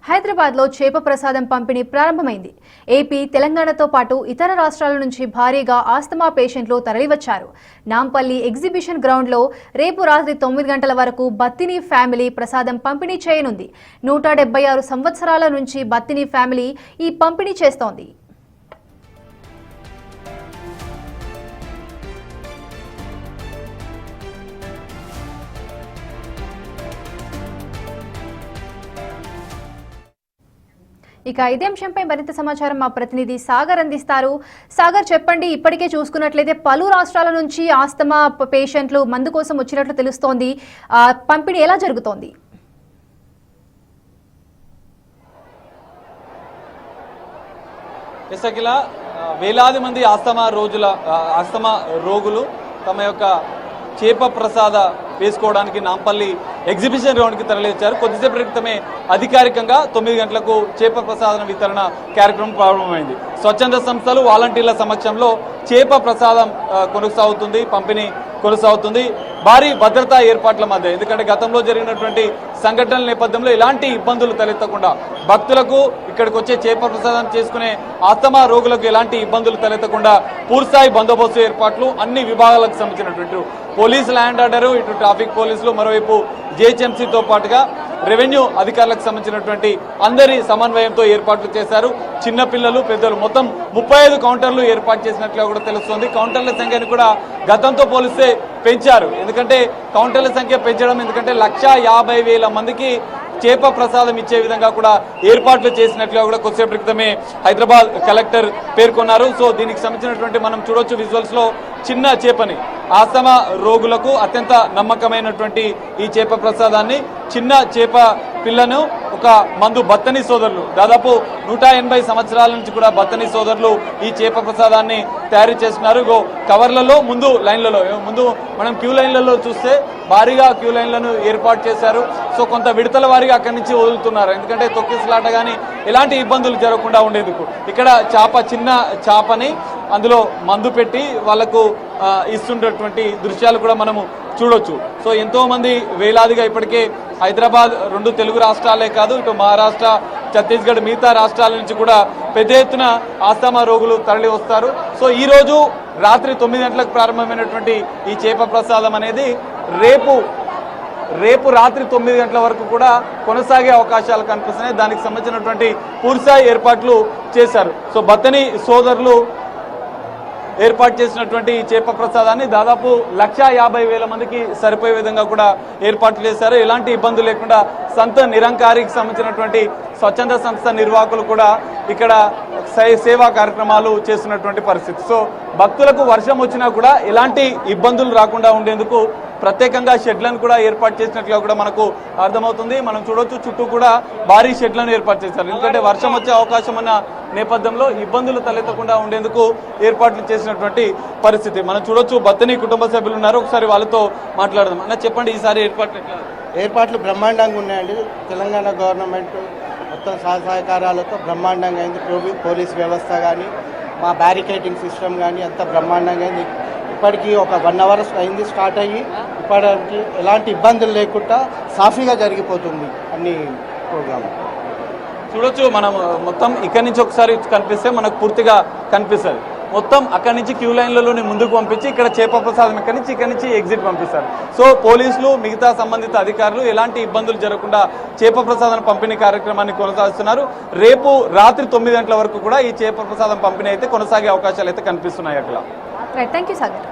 హైదరాబాద్లో చేప ప్రసాదం పంపిణీ ప్రారంభమైంది. ఏపీ, తెలంగాణతో పాటు ఇతర రాష్ట్రాల నుంచి భారీగా ఆస్తమా పేషెంట్లు తరలివచ్చారు. నాంపల్లి ఎగ్జిబిషన్ గ్రౌండ్లో రేపు రాత్రి 9 గంటల వరకు బత్తిని ఫ్యామిలీ ప్రసాదం పంపిణీ చేయనుంది. 176 సంవత్సరాల నుంచి బత్తిని ఫ్యామిలీ ఈ పంపిణీ చేస్తోంది. ఇక ఇదే అంశంపై మరింత సమాచారం మా ప్రతినిధి సాగర్ అందిస్తారు. సాగర్, చెప్పండి, ఇప్పటికే చూసుకున్నట్లయితే పలు రాష్ట్రాల నుంచి ఆస్తమా పేషెంట్లు మందు కోసం వచ్చినట్లు తెలుస్తోంది. పంపిణీ ఎలా జరుగుతోంది? వేలాది మంది ఆస్తమా రోగులు తమ యొక్క చేప ప్రసాద వేసుకోవడానికి నాంపల్లి ఎగ్జిబిషన్ గ్రౌండ్కి తరలించారు. కొద్దిసేపు క్రితమే అధికారికంగా 9 గంటలకు చేప ప్రసాదం వితరణ కార్యక్రమం ప్రారంభమైంది. స్వచ్ఛంద సంస్థలు, వాలంటీర్ల సమక్షంలో చేప ప్రసాదం కొనసాగుతుంది, పంపిణీ కొనసాగుతుంది. భారీ భద్రతా ఏర్పాట్ల మధ్య, ఎందుకంటే గతంలో జరిగినటువంటి సంఘటనల నేపథ్యంలో ఎలాంటి ఇబ్బందులు తలెత్తకుండా భక్తులకు, ఇక్కడికి వచ్చే చేప ప్రసాదం చేసుకునే ఆస్తమా రోగులకు ఎలాంటి ఇబ్బందులు తలెత్తకుండా పూర్తిస్థాయి బందోబస్తు ఏర్పాట్లు అన్ని విభాగాలకు సంబంధించినటువంటి పోలీస్, ల్యాండ్ ఆర్డర్, ఇటు ట్రాఫిక్ పోలీసులు, మరోవైపు జిహెచ్ఎంసీతో పాటుగా రెవెన్యూ అధికారులకు సంబంధించినటువంటి అందరి సమన్వయంతో ఏర్పాట్లు చేశారు. చిన్నపిల్లలు, పెద్దలు మొత్తం 35 కౌంటర్లు ఏర్పాటు చేసినట్లుగా కూడా తెలుస్తోంది. కౌంటర్ల సంఖ్యను కూడా గతంతో పోలిస్తే పెంచారు. ఎందుకంటే కౌంటర్ల సంఖ్య పెంచడం, ఎందుకంటే 1,50,000 మందికి చేప ప్రసాదం ఇచ్చే విధంగా కూడా ఏర్పాట్లు చేసినట్లుగా కూడా కొద్దిసేపు క్రితమే హైదరాబాద్ కలెక్టర్ పేర్కొన్నారు. సో దీనికి సంబంధించినటువంటి మనం చూడొచ్చు విజువల్స్ లో చిన్న చేపని, ఆస్తమా రోగులకు అత్యంత నమ్మకమైనటువంటి ఈ చేప ప్రసాదాన్ని, చిన్న చేప పిల్లను ఒక మందు బత్తని సోదరులు, దాదాపు 180 సంవత్సరాల నుంచి కూడా బత్తని సోదరులు ఈ చేప ప్రసాదాన్ని తయారు చేస్తున్నారు. కవర్లలో ముందు మనం క్యూ లైన్లలో చూస్తే భారీగా క్యూ లైన్లను ఏర్పాటు చేశారు. సో కొంత విడతల వారీగా అక్కడి నుంచి వదులుతున్నారు, ఎందుకంటే తొక్కిసలాట కానీ ఎలాంటి ఇబ్బందులు జరగకుండా ఉండేందుకు. ఇక్కడ చిన్న చేపని అందులో మందు పెట్టి వాళ్లకు ఇస్తున్నటువంటి దృశ్యాలు కూడా మనము చూడొచ్చు. సో ఎంతో మంది వేలాదిగా ఇప్పటికే హైదరాబాద్, 2 తెలుగు రాష్ట్రాలే కాదు, ఇటు మహారాష్ట్ర, ఛత్తీస్గఢ్, మిగతా రాష్ట్రాల నుంచి కూడా పెద్ద ఎత్తున ఆస్తమా రోగులు తరలి వస్తారు. సో ఈ రోజు రాత్రి 9 గంటలకు ప్రారంభమైనటువంటి ఈ చేప ప్రసాదం అనేది రేపు రాత్రి 9 గంటల వరకు కూడా కొనసాగే అవకాశాలు కనిపిస్తున్నాయి. దానికి సంబంధించినటువంటి పూర్తిస్థాయి ఏర్పాట్లు చేశారు. సో బత్తని సోదరులు ఏర్పాటు చేసినటువంటి ఈ చేప ప్రసాదాన్ని దాదాపు 1,50,000 మందికి సరిపోయే విధంగా కూడా ఏర్పాట్లు చేశారు. ఎలాంటి ఇబ్బందులు లేకుండా సంత నిరంకారికి సంబంధించినటువంటి స్వచ్ఛంద సంస్థ నిర్వాహకులు కూడా ఇక్కడ సేవా కార్యక్రమాలు చేస్తున్నటువంటి పరిస్థితి. సో భక్తులకు వర్షం వచ్చినా కూడా ఎలాంటి ఇబ్బందులు రాకుండా ఉండేందుకు ప్రత్యేకంగా షెడ్లను కూడా ఏర్పాటు చేసినట్లుగా కూడా మనకు అర్థమవుతుంది. మనం చూడొచ్చు, చుట్టూ కూడా భారీ షెడ్లను ఏర్పాటు చేశారు. ఎందుకంటే వర్షం వచ్చే అవకాశం ఉన్న నేపథ్యంలో ఇబ్బందులు తలెత్తకుండా ఉండేందుకు ఏర్పాట్లు చేసినటువంటి పరిస్థితి. మనం చూడొచ్చు, బత్తని కుటుంబ సభ్యులు ఉన్నారు, ఒకసారి వాళ్ళతో మాట్లాడదాం. అన్న, చెప్పండి, ఈసారి ఏర్పాట్లు బ్రహ్మాండంగా ఉన్నాయండి. తెలంగాణ గవర్నమెంట్ మొత్తం సహకారాలతో బ్రహ్మాండంగా అయింది. పోలీస్ వ్యవస్థ కానీ, మా బ్యారికేడింగ్ సిస్టమ్ కానీ అంత బ్రహ్మాండంగా అయింది. ఇప్పటికీ ఒక 1 అవర్ అయింది స్టార్ట్ అయ్యి, ఇప్పటికి ఎలాంటి ఇబ్బందులు లేకుండా సాఫీగా జరిగిపోతుంది అన్ని ప్రోగ్రామ్. చూడొచ్చు, మనం మొత్తం ఇక్కడి నుంచి ఒకసారి కనిపిస్తే మనకు పూర్తిగా కనిపిస్తుంది. మొత్తం అక్కడి నుంచి క్యూ లైన్లలోని ముందుకు పంపించి ఇక్కడ చేప ప్రసాదం ఇక్కడి నుంచి ఎగ్జిట్ పంపిస్తారు. సో పోలీసులు, మిగతా సంబంధిత అధికారులు ఎలాంటి ఇబ్బందులు జరగకుండా చేప ప్రసాదం పంపిణీ కార్యక్రమాన్ని కొనసాగిస్తున్నారు. రేపు రాత్రి 9 గంటల వరకు కూడా ఈ చేప ప్రసాదం పంపిణీ అయితే కొనసాగే అవకాశాలు అయితే కనిపిస్తున్నాయి. అక్కడ థ్యాంక్ యూ సాగర్.